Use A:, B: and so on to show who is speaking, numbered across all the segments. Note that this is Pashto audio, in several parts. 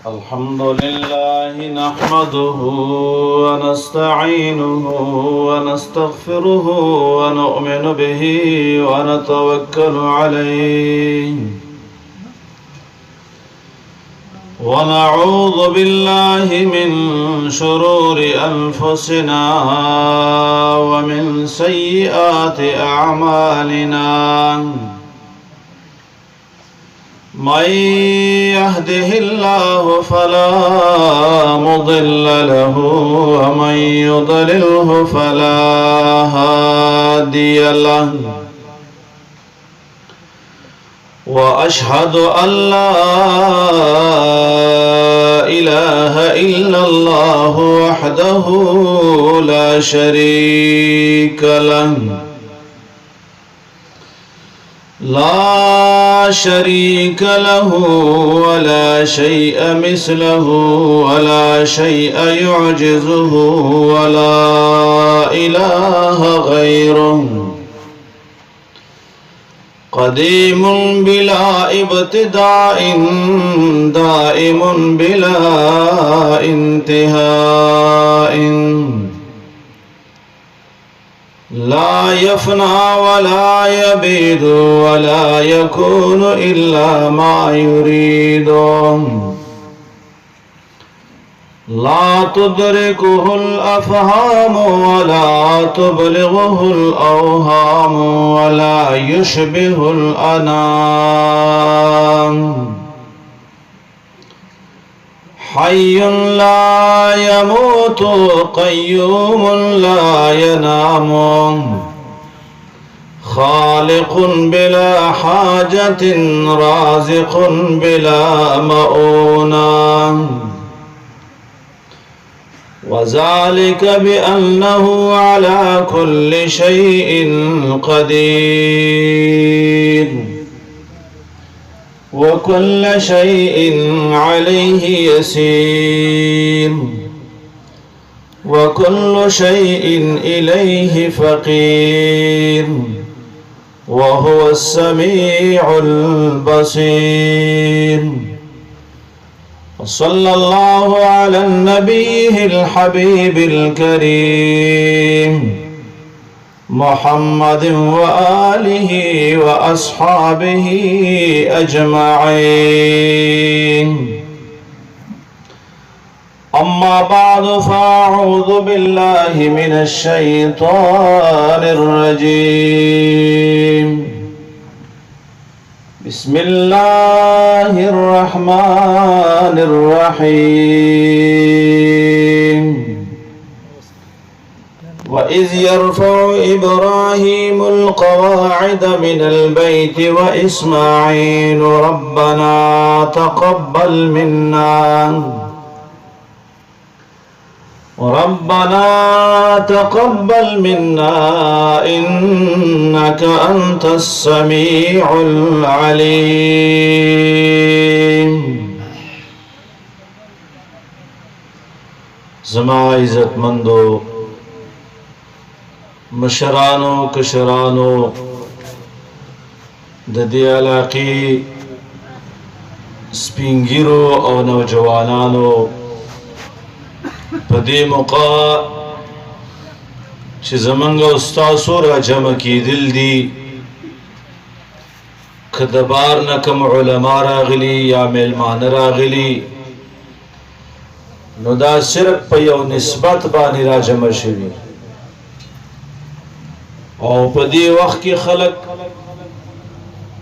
A: الحمد لله نحمده ونستعينه ونستغفره ونؤمن به ونتوكل عليه ونعوذ بالله من شرور أنفسنا ومن سيئات أعمالنا من يهده الله فلا مضل له ومن يضلله فلا هادي له وأشهد أن لا إله إلا الله وحده لا شريك له ولا شيء مثله ولا شيء يعجزه ولا إله غيره قديم بلا ابتداء دائم بلا انتهاء لا يفنى ولا يبيد ولا يكون إلا ما يريد لا تدركه الأفهام ولا تبلغه الأوهام ولا يشبه الأنام حي لا يموت قيوم لا ينام خالق بلا حاجة رازق بلا مؤونة وذلك بأنه على كل شيء قدير وكل شيء عليه يسير وكل شيء إليه فقير وهو السميع البصير صلى الله على النبي الحبيب الكريم محمد وآله وأصحابه أجمعين أما بعد فأعوذ بالله من الشيطان الرجيم بسم الله الرحمن الرحيم وإذ يرفع إبراهيم القواعد من البيت وإسماعيل ربنا تقبل منا إنك أنت السميع العليم زما عزت مندو مشرانو کشرانو د دې علاقې سپینګیرو او نوجوانانو په دې موقع چې زمونږ استاسو را جمع کېدل دي که د بار نه کوم علما راغلي یا میلمانه راغلي نو دا صرف په یو نسبت باندې را جمع شوي او په دې وخت کې خلک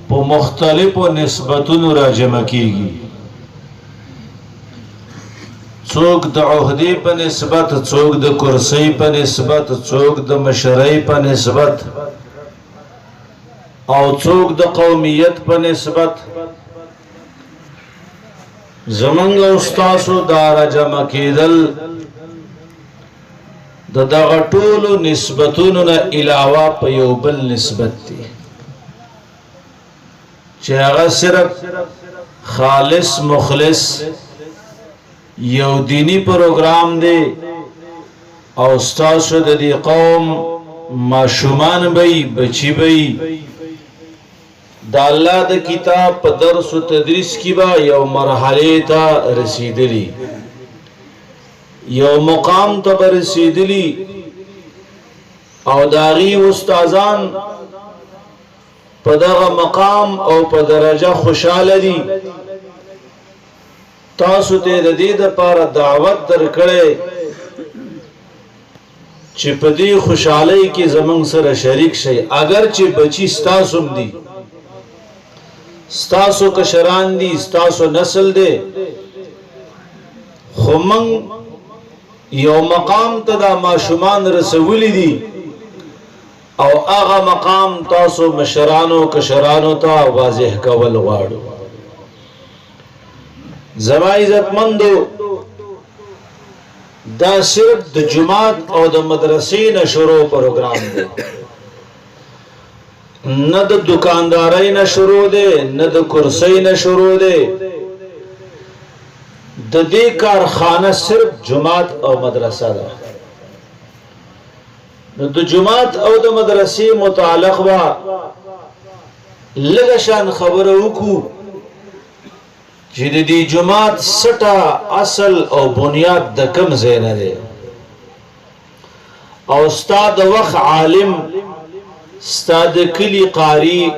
A: په مختلفو نسبتونو را جمع کیږي څوک د عہدې په نسبت څوک د کرسۍ په نسبت څوک د مشرۍ په نسبت او څوک د قومیت په نسبت زمونږ استاسو دا را جمع کېدل د دغه ټولو نسبتونو نه علاوه په یو بل نسبت دی چې هغه صرف خالص مخلص یو دینی پروگرام دی او ستاسو د دې قوم ماشومان بی بچی بی دا اللہ دا کتاب پا درس و تدریس کی با یو مرحلے تا رسیدلی یو مقام تا برسیدلی او داغی استازان پا داغ مقام او پا درجہ خوشحال دی تاسو تے دا دید پارا دعوت در کڑے چی پا دی خوشحالی کی زمان سر شریک شئی اگر چی بچی ستاسم دی ستاسو کشران دی ستاسو نسل دے خمنگ یو مقام تا دا معشومان رسولی دی او آغا مقام تاسو مشرانو کشرانو تا واضح کول غاڑو زما عزت مندو دا صرف دا جماعت او دا مدرسی نہ شروع پروگرام دے نہ دا دکانداری نہ شروع دے نہ دا کرسی نہ شروع دے دا دی کارخانہ صرف جماعت او مدرسہ دا دا جماعت او دا مدرسی متعلق با لگشان خبر اوکو جدی دی جماعت سٹا اصل او بنیاد دا کم زینہ دے او استاد وقت عالم استاد کلی قاری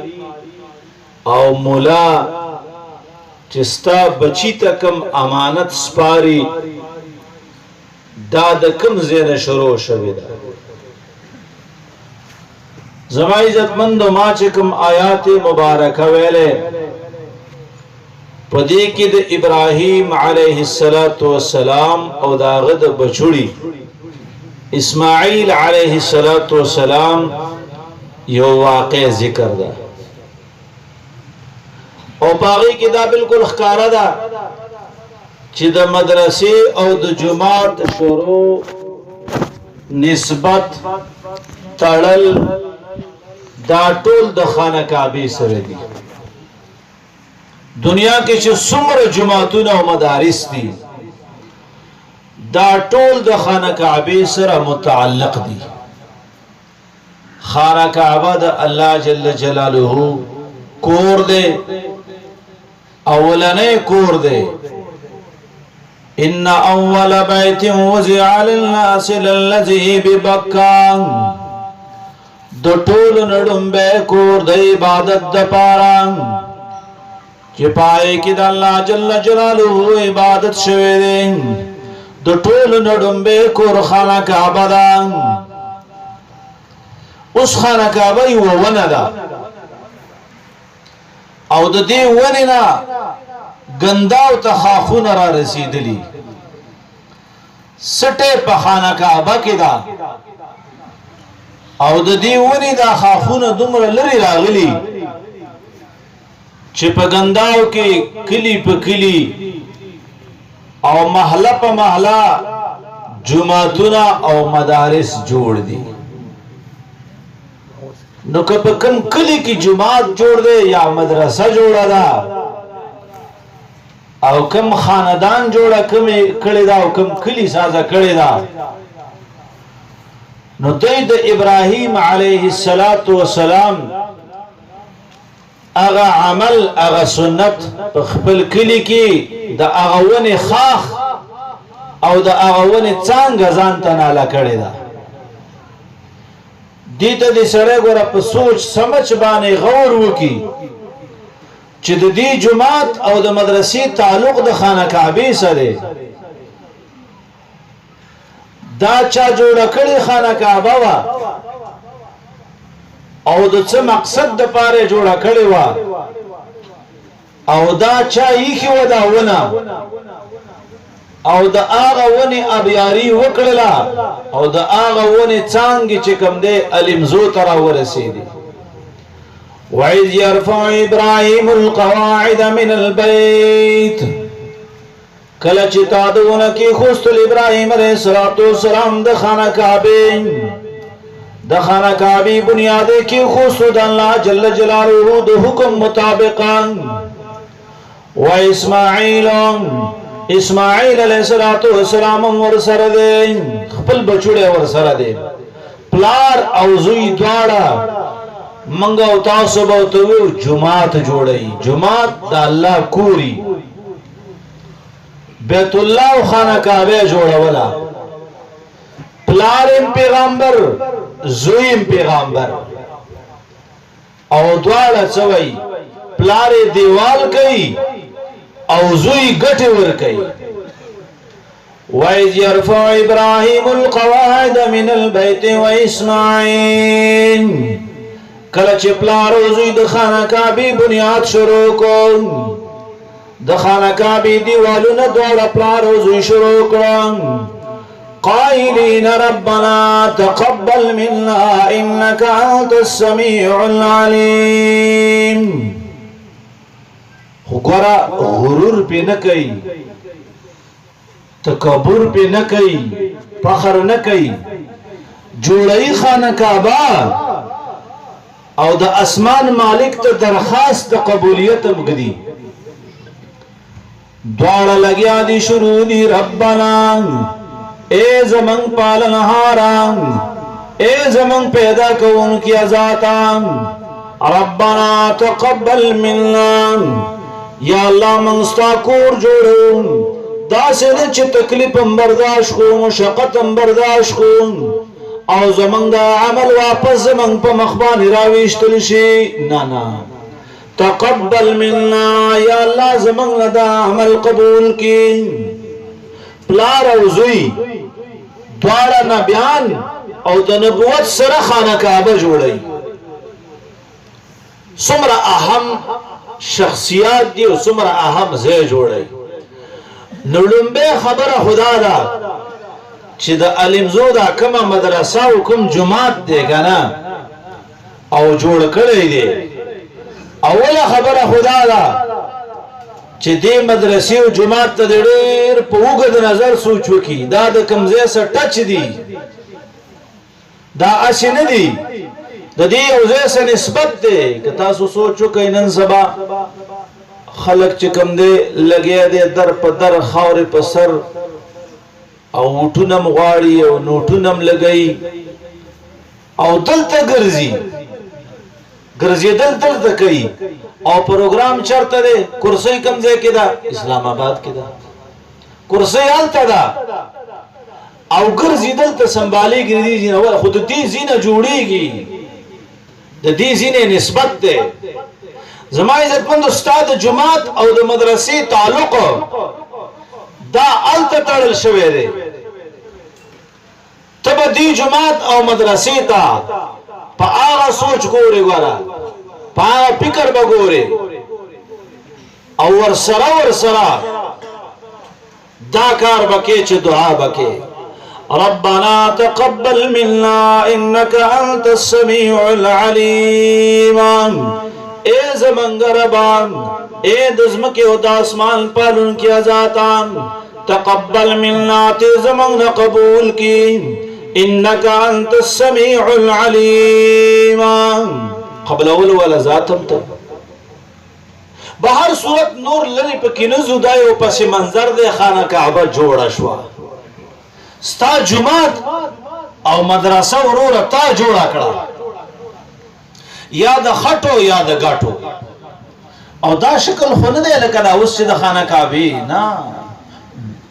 A: او مولا چستا بچی تا کم امانت سپاری دا دا کم زینہ شروع شوی دا زما عزت مندو ما چکم آیات مبارکہ ویلے پدی کی دا ابراہیم علیہ السلام او دا غد بچوڑی اسماعیل علیہ السلام یو واقع ذکر دا او باغی کی دا بالکل خکارا دا چی دا مدرسی او دا جماعت شروع نسبت تڑل دا ټول د خانه کعبه سره دي دنیا کې چې څومره جماعتونه او مدارس دي دا ټول د خانه کعبه سره متعلق دي خانه کعبه د الله جل جلاله کور دی اولنې کور دی ان اول بیت وضع للناس للذي ببکہ دو ټول نړمبه کور د عبادت د پاره چې پای کې د الله جل جلاله عبادت شوه دي دو ټول نړمبه کور خانه کعبه ده اوس خانه کعبه یو ونه ده او د دې ونه نه ګنداو ته خاخونه را رسیدلی سټه په خانه کعبه کې ده او د دې ونی دا خاخونه دومره لري راغلي چې په ګنداو کې کلی په کلی او محله په محله جماعتونه او مدارس جوړ دي نو که په کوم کلی کې جماعت جوړ دی یا مدرسه جوړه ده او کوم خاندان جوړه کړی دا او کوم کلی سازه کړی دا نو دید ابراہیم علیہ السلام اغا عمل اغا سنت خپل کلی کی دا اغاون خاخ او دا اغاون چانگ ازان تنالا کردی دا دیتا دی سرے گورا پا سوچ سمجھ بانے غور وکی چی دا دی جماعت او دا مدرسی تعلق دا خانہ کعبی سرے دا چا جوړه کړي خانه کعبه وا او د څه مقصد د پاره جوړه کړي وا او دا چا یې و دا ونه او د هغه ونه ابياري وکړه او د هغه ونه څنګه چې کوم دی المزو تر ورسېدي وَإِذْ يَرْفَعُ إِبْرَاهِيمُ الْقَوَاعِدَ مِنَ الْبَيْتِ کله چې تادونه کې خوستل ابراهيم عليه السلام د خانه کعبه بنیاد کې خوستل الله جل جلاله د حکم مطابقا و اسماعیل علیہ السلام ورسره دي خپل بچوړه ورسره دي پلار او زوی دواړه منګه او تاسو به ته جماعت جوړي جماعت د الله کوری بیت الله او خانه کعبه جوړولا پلارم پیغمبر زویم پیغمبر او دواړه څوي پلار دیوال کوي او زوی ګټه ور کوي وَإِذْ يَرْفَعُ إِبْرَاهِيمُ الْقَوَاعِدَ مِنَ الْبَيْتِ وَإِسْمَاعِيلُ کله چې پلار او زوی د خانه کعبه بنیاد شروع کړ د خانه کعبه دیوالونه دواړه پلار او زوی شروع کړل قائلين ربنا تقبل منا إنك أنت السميع العليم غورا غرور پہ نہ کئی تکبر پہ نہ کئی فخر نہ کئی جوڑائی خانہ کعبہ او دا اسمان مالک تا درخواست دا قبولیت مگدی دوارا لگیا دی شروع دی ربنا اے زمن پالنہاران اے زمن پیدا کون کی ذاتان ربنا تقبل منا یا اللہ منستا کور جوڑون دا سنے چھ تکلیف برداشت کو مشقت برداشت کو او زمن دا عمل واپس زمن پا مخبان راویشتل شی نانا تقبل منا یا اللہ زمن دا عمل قبول کی پلار او زوی دوارا نبیان او دا نبوت سر خانہ کعبہ جوڑی سمرا اہم شخصیات دی و سمرا اہم زی جوڑی نلنبے خبر خدا دا چی دا علمزو دا کم مدرسہ و کم جماعت دے گنا او جوڑ کردی دے اولا خبر خدا دا چی دی مدرسی و جماعت تا دیر پا اوگد نظر سوچو کی دا دا کمزے سا ٹچ دی دا اسی ندی دا دی اوزے سا نسبت دے کہ تاسو سوچو کہ نن سبا خلق چکم دے لگیا دے در پا در خور پا سر او اوٹونم غاڑی او نوٹونم لگئی او دلتا گرزی گرزی دلتا کئی او پروگرام چرتا دے کرسی کم دے کی دا اسلام آباد کی دا کرسی آلتا دا او گرزی دلتا سنبالی گی دی زینہ خود دی زینہ جوڑی گی دی زینہ نسبت دے زمان عزت مند استاد جماعت او دا مدرسی تعلق دا آلتا تڑل شوے دے تب دی جماعت او مدرسی تا پا آغا سوچ گورے گورا پا آغا پکر با گورے او ورسرا دا کار بکے چھ دعا بکے ربنا تقبل منا انك انت السميع العليم اے زمنگربان اے دزمکی و داسمان پالن کیا ذاتان تقبل منا تی زمن قبول کی انك انت السميع العليم قبل اول والا ذاتم تا بہر صورت نور لری پکی نزو دائیو پس منظر دے خانہ کعبہ جوڑا شوا ستا جماعت او مدرسہ ورورا تا جوڑا کڑا یا دا خطو یا دا گاٹو او دا شکل خون دے لکنا اس سے دا خانہ کعبی نا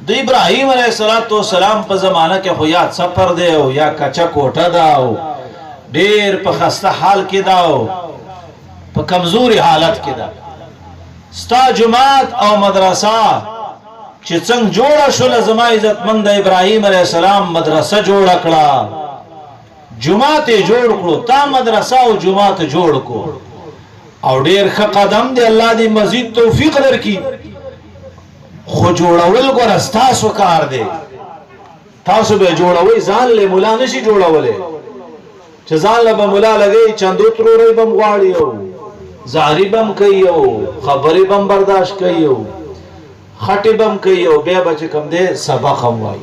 A: دا ابراہیم علیہ السلام پا زمانہ کے خویات سپر دے ہو یا کچا کوٹا دا ہو دیر پا خستہ حال کی دا ہو پا کمزوری حالت کی دا ستا جماعت او مدرسہ چی چنگ جوڑا شل زمان عزت مند ابراہیم علیہ السلام مدرسہ جوڑا کڑا جماعت جوڑ کرو تا مدرسہ او جماعت جوڑ کو او دیر قدم دے اللہ دی مزید توفیق در کی خو جوڑاول گو رستاسو کار دے تاسو بے جوڑاوی زان لے ملا نشی جوڑاولے چھ زان لے با ملا لگئی چندو ترو رئی بم غاڑی ہو زہری بم کئی ہو خبری بم برداشت کئی ہو خٹی بم کئی ہو بے بچے کم دے سبق ہم وائی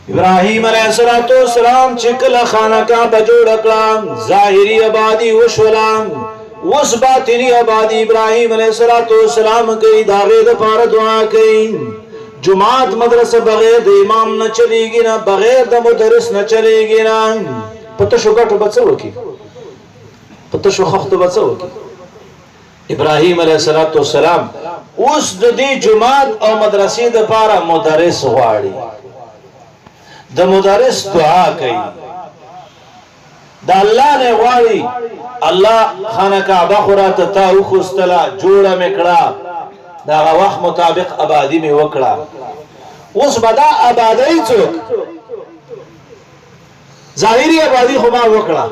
A: ابراہیم علیہ السلام چکل خانہ کا بجوڑ اکلام ظاہری آبادی وشولام اس باطنی آبادی ابراہیم علیہ السلام کئی داغے دا پار دعا کئی جماعت مدرسہ بغیر دا امام نہ چلے گی نا بغیر دا مدرس نہ چلے گی نا پتہ شکر تو بچہ ہوکی پته شو خخته بچو ابراهيم عليه السلام اوس د دې جماعت او مدرسې د پاره مدرس غواړي د مدرس دعا کوي د الله نه غواړي الله خانه کعبه خراته تا وخستلا جوړه میکړه دا وخت مطابق آبادی می وکړه اوس بدا آبادی څوک ظاهری آبادی خو ما وکړه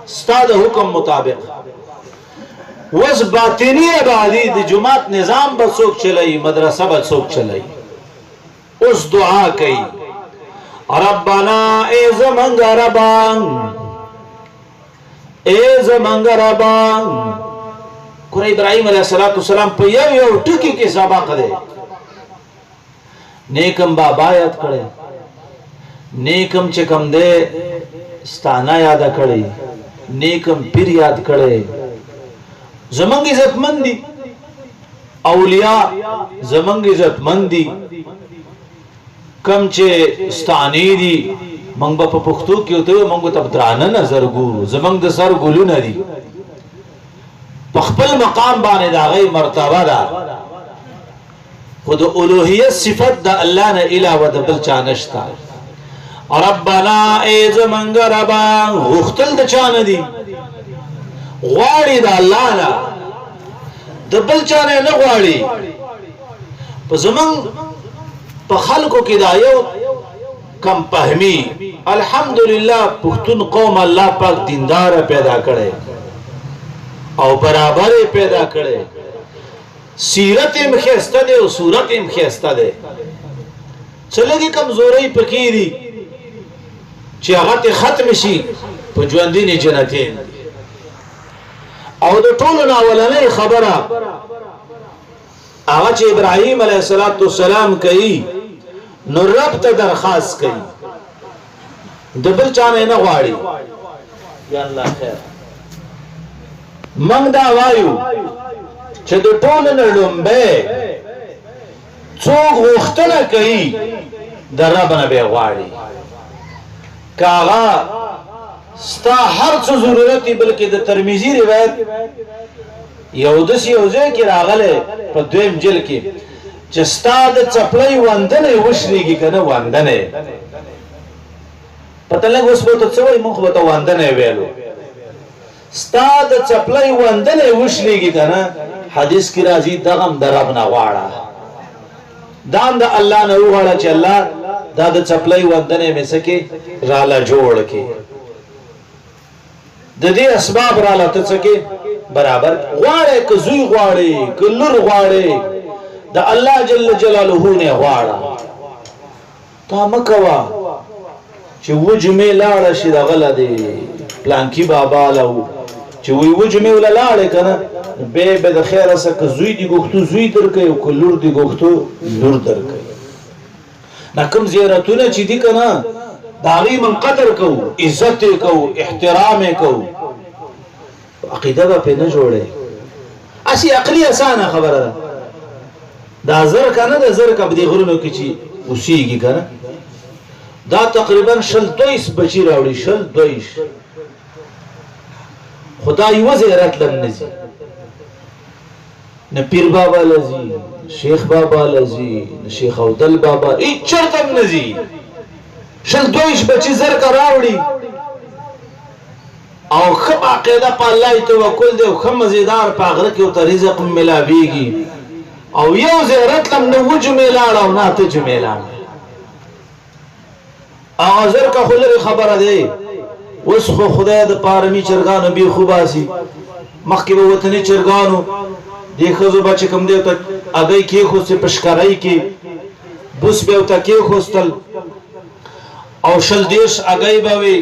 A: ستاسو حکم مطابق وس باطنی آبادی د جماعت نظام به څوک چلای مدرسه به څوک چلای اوس دعا کوي ربنا ای زمنګ ربان ای زمنګ ربان کور ابراهيم عليه السلام په یو ټکی کې سبق ده نیکم بابا یاد کړي نیکم چې کم ده ستانه یاد کړي نیکم پیر یاد کړي زمنګ عزت مندي اولیاء زمنګ عزت مندي کم چې ستانی دي منګ په پښتو کې وته منګ ته درانه نظر ګورو زمنګ د سر ګولونه دي خپل مقام باندې دا غي مرتبه ده خود اولوهیت صفت د الله نه اله و د بل چا نشتا ربنا ای زمنګ ربا غختل د چا نه دي غواړي د الله نه د بل چا نه غواړي په زمنګ په خلکو کې دا یو کم فهمي الحمدلله پښتون قوم الله پاک دیندار پیدا کړي او برابر پیدا کړي سیرت هم خسته ده او صورت هم خسته ده چلګي کمزوري پکې دي چې هغه ختم شي په ژوندۍ جنتین او د ټولو اولنې خبره هغه چې ابراهيم عليه السلام کوي نو رب ته درخواست کوي د بل چا نه غواړي یا الله خیر منګ دا وایو چې د ټولو نه لومبه څوک غوښتنه کوي د رب نه به غواړي کاغه ستا هر څه ضرورت بلکې د ترمذی روایت یو د سیوځه کې راغله په دویم جل کې چې ستا د چپلۍ وندنه وشريږي کنه وندنه پته لګ اوس په ته څوې مخ به ته وندنه ویلو ستا د چپلۍ وندنه وشريږي کنه حدیث کې راځي دغم درب نه غواړه دام د الله نه وغواړه چې الله دا د چپلۍ وندنه مې سکه رااله جوړ کې د دې اسباب را لته څکه برابر غواړي که زوی غواړي که لور غواړي د الله جل جلاله نه غواړه تا مکوا چې وجمه لاړه شي د غلدي پلانکی بابا له چې وی وجمه ولا لاړه کنه به د خیره سره زوی دی غوښتو زوی درکې او که لور دی غوښتو لور درکې نکم زیارتونه چې دي کنه داغي من قدر کو عزت کو احترام کو عقیده به نه جوړه اسی عقلی اسانه خبره ده دا زر کنه د زر کب دی غرونو کې چی اوسېږي کنه دا تقریبا 22 بچی راوړي 22 خدای وزیرت لم نزي نه پیر بابا لزي شیخ بابا لزي شیخ اودل بابا هیڅ چرته نزي 22 بچی زر کا راوړي او خب عقیده په الله توکل دی او خم مزیدار په غره کې او رزق ملاويږي او یو زیارت لم نو وجمه لاړه او نه ته جمه لاړه اغازر کا خلری خبره دی وس خو خدای د پارمی چرګانو به خوباسي مخکې به وطني چرګانو دی خزو بچ کم دی ته اگې کې خو سه پشکارای کې بوس به ته کې خوستل او شل دیش اگې به وي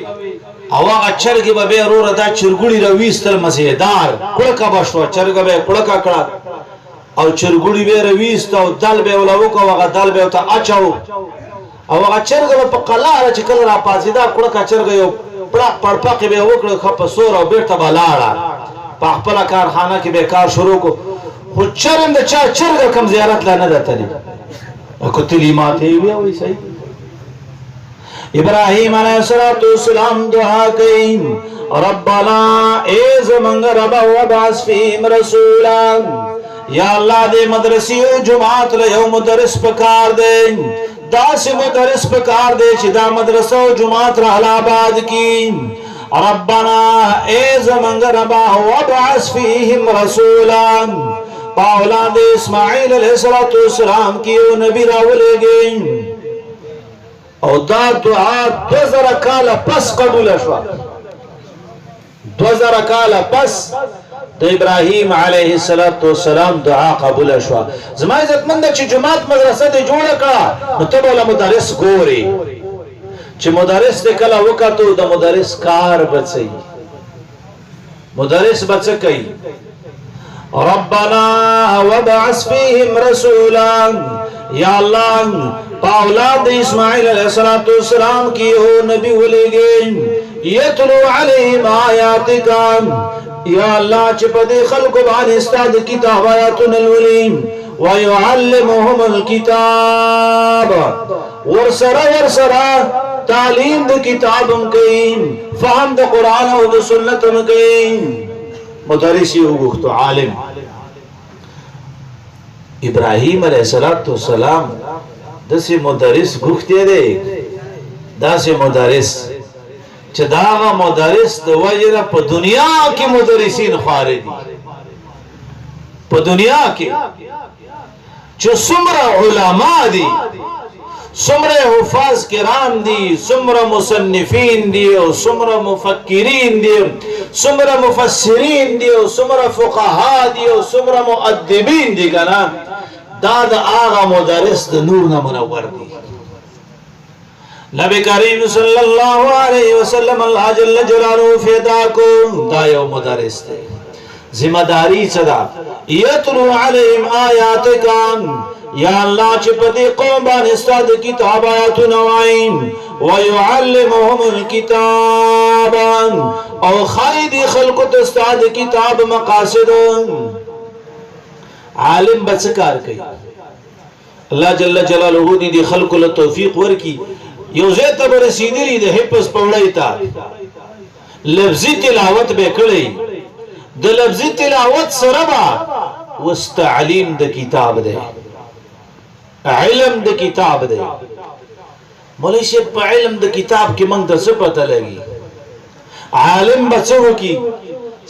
A: او هغه چرګي به ورور دا چرګوړي رويستل مزیدار کړه بشو چرګ به کړه کړه او چرګوړي به رويست او دل به ولو کو هغه دل به ته اچاو او هغه چرګ په قلاره چې کله را پاسیدا کړه چرګ یو پړپاکه به وکړه خپ سور او بیرته بلاړه په خپل کارخانه کې به کار شروع کو خو چرم د چا چرګ کم زیارت لانه دته کو تلی ماته وی وای صحیح ابراہیم علیہ السلام دعا کی ربنا اے زمانگ ربا وبعث فیہم رسولا یا اللہ دے مدرسی و جماعت لیو مدرس پکار دے دا سے مدرس پکار دے چی دا مدرسہ و جماعت رحل آباد کی ربنا اے زمانگ ربا وبعث فیہم رسولا اولاد اسماعیل علیہ السلام کی او نبی راولے گئے او دا دعا 2000 کالا پس قبول شوا 2000 کالا پس دا ابراہیم علیہ السلام دعا قبول شوا زمان عزت مند چی جماعت مدرسہ دے جوڑا کرا نتبولا مدرس گوری چی مدرس دے کلا وکتو دا مدرس کار بچئی مدرس بچکی ربنا وبعث فيهم رسولا یا اللہ اولاد اسماعیل علیہ السلام کی ہو نبی ولے گئے یتلو علیہم آیاتکا یا اللہ چپدے خلق بان استاد کتاب آیاتن الولیم ویعلمهم الكتاب ورسرا تعلیم دا کتابم کئیم فهم دا قرآن و دا سنتم کئیم مدرسی ہو گفتو عالم ابراہیم علیہ السلام دا سی مدرس گفتے دے دا سی مدرس چه داغا مدرس دا وجر پا دنیا کی مدرسین خواردی پا دنیا کی چه سمر علماء دی سمر حفاظ کرام دی سمر مصنفین دی سمر مفکرین دی سمر مفسرین دی سمر فقہا دی سمر مؤدبین دی کنا داد آغا مدرس دا نور منور دی نبی کریم صلی اللہ علیہ وسلم اللہ جل جلالہ فیدا کو دا یو مدرس دی ذمہ داری صدا یتلو علیہم آیاتکان یا اللہ چپتی قومبان استاد کتاب آیات نوائیم ویعلمهم الكتاب او خائدی خلقت استاد کتاب مقاصد عالم بچکار کئی اللہ جل جلالہ دی خلق لتوفیق ورکی یو زیتا برسیدی لی دی حپس پوڑی تا لفظی تلاوت بے کڑی دی لفظی تلاوت سربا واستعلیم دی کتاب دے علم د کتاب دے مولی شیب پا علم د کتاب کی منگ در سے پتہ لگی عالم بچو کی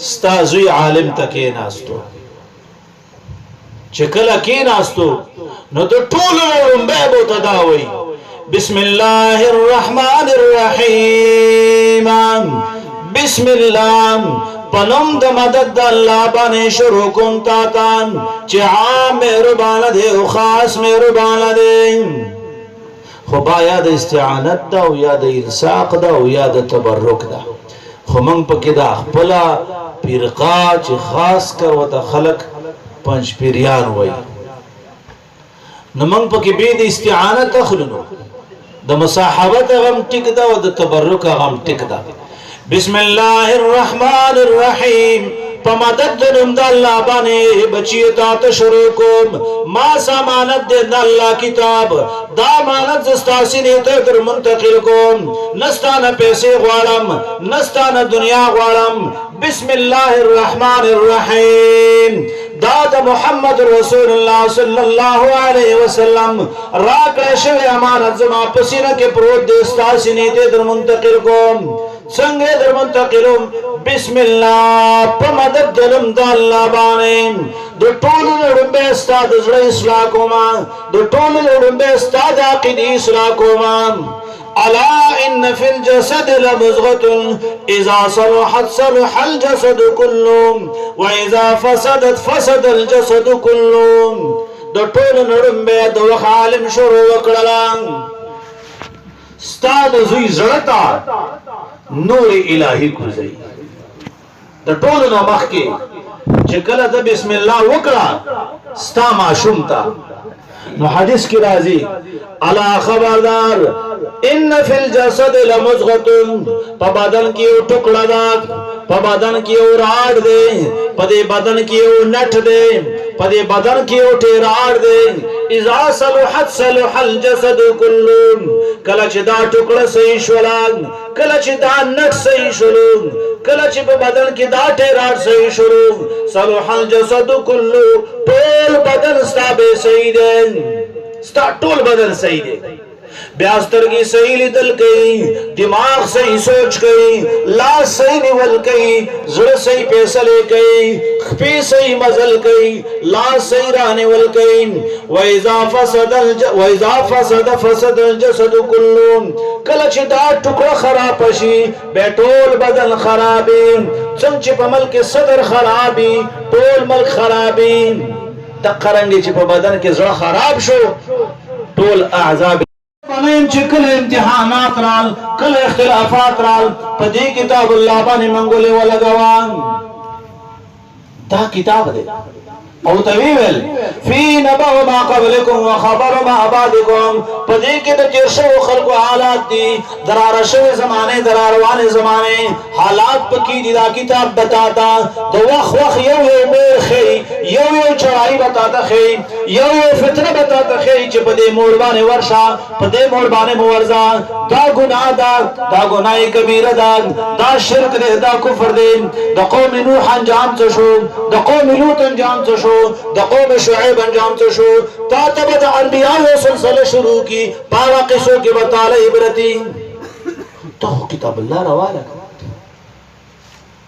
A: ستازوی عالم تا کے ناستو چکل کی ناستو نو تو طول رنبے بو تداوی بسم اللہ الرحمن الرحیم بسم اللہ پنم دا مدد دا اللہ بانے شروع کن تاتان چی عام مہربان دے و خاص مہربان دے خوبا یا دا استعانت دا و یا دا ارساق دا و یا دا تبرک دا خو منگ پکی دا اخپلا پیرقا چی خاص کر و تا خلق پنچ پیریان ہوئی نمنگ پکی بید استعانت اخلنو دا مصاحبت غم ٹک دا و دا تبرک غم ٹک دا بسم اللہ الرحمن الرحیم پمدد دنم دا اللہ بانے بچیتا تشروکم ما سامانت دن دا اللہ کتاب دا مانت زستاسینی تدر منتقل کم نستان پیسے غوارم نستان دنیا غوارم بسم اللہ الرحمن الرحیم داد محمد رسول اللہ صلی اللہ علیہ وسلم راکڑ شوی امانت زما پسینہ کے پروت دستاسینی تدر منتقل کم سنگے در منتقلم بسم اللہ پمدد دلم دا اللہ بانیم دو طول لڑنبے استاد ازر اصلاح کوما دو طول لڑنبے استاد عقیدی اصلاح کوما الا ان فی الجسد لمزغت اذا صلحت صلح الجسد کلهم واذا فسدت فسد الجسد کلهم دو طول لڑنبے دو خالم شروع وکڑلان استاد زوی زرطا نور الہی کو زئی دا ٹول نو مخ کے چکل دا بسم اللہ وکڑا ستا معشوم تا نو حدیث کی رازی علا خبردار ان فی الجسد لمزغت پا بدن کی او ٹکڑا دا پا بدن کی او راڑ دے پا دے بدن کی او نٹ دے پدې بدن کې او ټیراړ دی اذا صلحت صلح الجسد كله کله چې دا ټوکړه صحیح شولان کله چې دا نټ صحیح شول کله چې په بدن کې دا ټیراړ صحیح شول صلح الجسد كله ټول بدن ستابه صحیح دی ستا ټول بدن صحیح دی بیا سترګې صحیح لیدل کوي دماغ صحیح سوچ کوي لاس صحیح نیول کوي زړه صحیح فیصله کوي خپې صحیح مزل کوي لاس صحیح رانیول کوي واذا فسد الجسد كله کله چې دا ټوکړه خراب شي به ټول بدن خرابي څنګه چې په ملک صدر خرابي ټول ملک خرابي د قرنګي چې په بدن کې زړه خراب شو ټول اعضاء پنیم چې کله امتحانات رال کله اختلافات رال په دې کتاب الله باندې منګولې ولګوان دا کتاب دی او تویل فی نبأ ما قبلکم وخبر ما بعدکم په دې کې د چیرشو خلقو حالات دي درار شوی زمانه دراروان زمانه حالات پکې دي دا کتاب بتاتا د وخ یو میخي یو چړای بتاتا خي یو فتنه بتاتا خي چې په دې موړ باندې ورشا په دې موړ باندې مورزا دا ګناه دا ګناه کبیره دا شرک دی دا کفر دی د قوم نوح انجام څه شو د قوم لوط انجام څه شو د قوم شعیب انجام څه شو تا تبع د انبیاء سلسله شروع کی پاوا قصو کې بتاله عبرتي ته کتاب الله رواله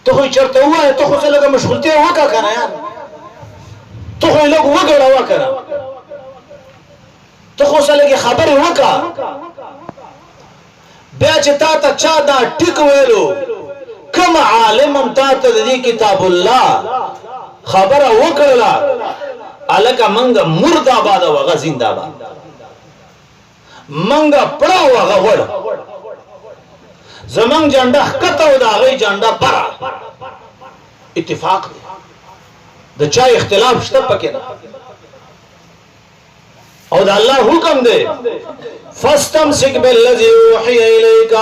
A: ته چرته وای ته خو لږه مشغولتیا وکړه کنه یار ته خو لږه وګړه وکړه ته خو لږه خبره وکړه بیا چې تا ته چا دا ټیک ویلو کوم عالم تا ته دې کتاب الله خبره وکړه الکه منګه مردا باد وغه زنده باد منګه پړه وغه وړ زمنګ جنډه کته و دا غي جنډه برا اتفاق دی د چا اختلاف شته پکې نه او دا الله حکم دی فاستمسك بالذي اوحي اليك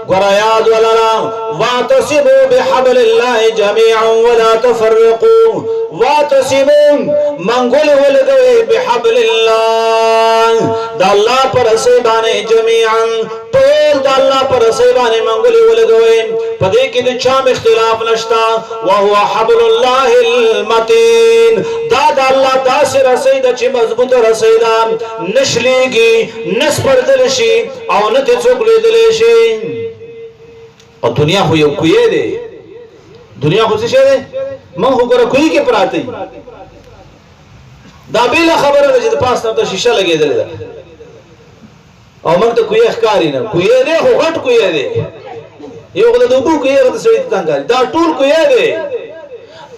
A: غرياد ولنا واعتصموا بحبل الله جميعا ولا تفرقوا واعتصموا منقول ولدوي بحبل الله دا الله پر سبانه جميعا طول دا الله پر سبانه منقول ولدوي پدې کې د چا اختلاف نشتا وهو حبل الله المتين دا الله داسې رسید چې مضبوط رسید نشليږي نسپړدل شي او نه ته څوک لیدل شي او دنیا خو یو کوی دی دنیا خو څه شي دی مونږ وګوره کوی کې پراته دا بیل خبره ده چې د پاس ته شیشه لګېدل ده او موږ ته کوی ښکاری نه کوی دی خو غټ کوی دی یو غل د وګو کوی غته سوي څنګه دا ټول کوی دی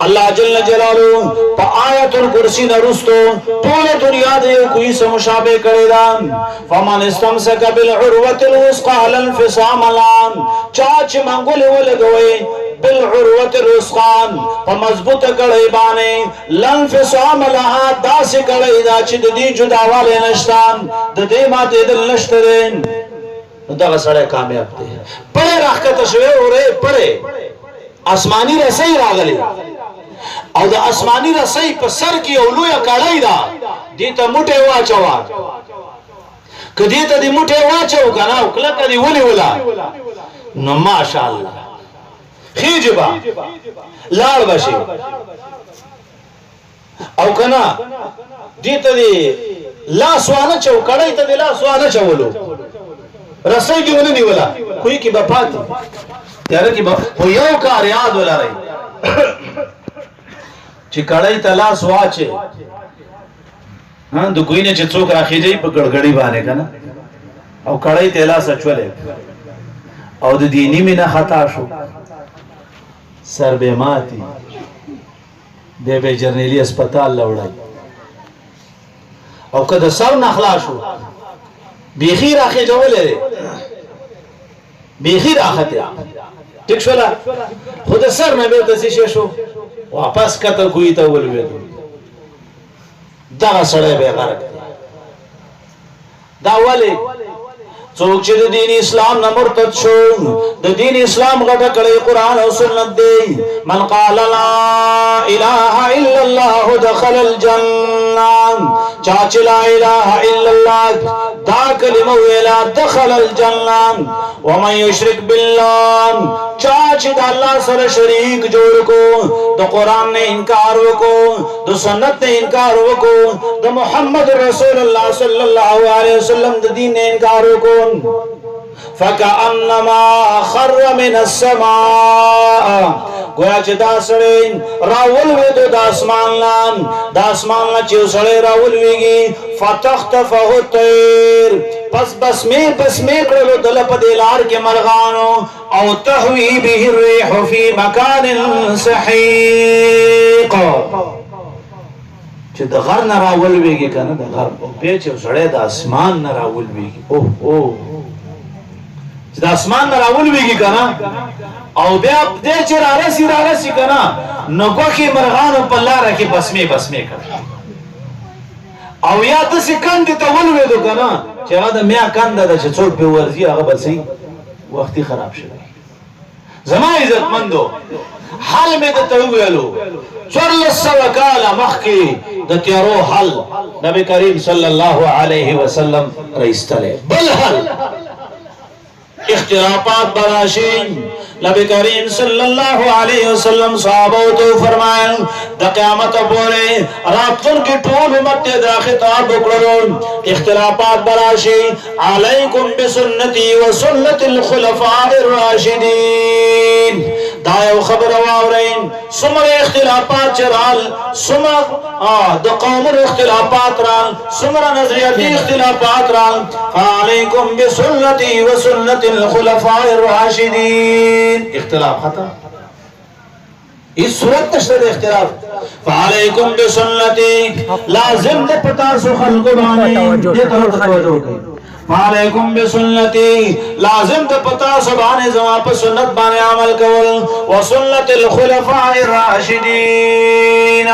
A: الله جل جلاله په آیت الکرسی نرستو ټول دنیا دې کوئی سم مشابه کړي دا فمن استمسك بالعروه الوثقى لانفصام لام چاچ منګول ولګوي بالعروه الوثقى په مضبوطه کړي باندې لانفصام لها داس کړي دا چې دې جداواله نشتان د دې ماته دل نشترين دا سره کامیاب دي پړې راکته شوی اوره پړې آسمانی رسۍ راغلي او د آسمانی رسۍ په سر کې یو لوی کړای دا دې ته موټه واچوا کدی ته دې موټه واچو کنه او کله کدی ولي ولا نو ماشاءالله خيجبا لاړ بشي او کنه دې ته دې لاس وانه چو کړای ته دې لاس وانه چولو رسۍ کې ولني ولا کوئی کې بپات یاره کې خو یو کار یاد ولرئ چې کړای تلاس واچي ها د کوی نه چې څوک راخیږي په ګړګړی باندې کنه او کړای تلاس اچولې او د دیني مینه خطا شو سر به ماتي به جرنیلی هسپتال لوړای او کله سر نه خلاص شو بیخي راخیږي بیخي راخته ټیک شولا خود سر نه به د شي شو واپس کته کوی ته ولوي دا سره به غرق دا ولی څوک چې د دین اسلام نه مرتد شو د دین اسلام غټه کړي قران او سنت دی من قال لا اله الا الله دخل الجنة چاچ لا اله الا الله دا کلمه ویلا دخل الجنة ومن يشرك بالله چاچ دا اللہ سره شریک جوړ کو د قران نے انکار وکو د سنت نے انکار وکو د محمد رسول اللہ صلی اللہ علیہ وسلم د دین نے انکار وکو فكأنما خر من السماء گویا چې دا سړی راول وې د اسمان لا چې سړی راول ویږي فتختفه الطير بس می کړلو دل په دلار کې مرغانو او تهوي به الريح في مكان سحيق چې د غر نه راول ویږي کنه د غر په چې سړی د اسمان نه راول ویږي او چې د اسمان نه راول ویږي کنه او بیا دې چې رارسي کنه نو کوکي مرغانو په لار کې بسمه کړ او یا د سکند ته ولوي کنه چې هغه د میا کند د چې څوک په ورزي هغه بسې وختي خراب شي زما عزت مندو حال مې د ته ویلو څورل سوکاله مخکي د تیارو حل نبی کریم صلی الله علیه وسلم رئیستله بل حل اختلافات براشین نبی کریم صلی اللہ علیہ وسلم صحابہ تو فرمائیں دا قیامت پورے راتن کی ٹول امت دا خطاب اکڑون اختلافات براشین علیکم بسنتی و سنت الخلفاء الراشدین دایو خبر واورین سمر اختلافات چرال سمر دا قوم اختلافات رال سمر نظریتی اختلافات رال فعلیکم بسنتی و سنت الخلفاء الراشدین اختلاف ختم اس صورت نشتر اختلاف فعلیکم بسنتی لازم دے پتا سو خلق بانی یہ طرح توجہ گئی فعلیکم بسنتی لازم دے پتا سو بانے زمان پر سنت بانے عمل کول و سنت الخلفاء الراشدین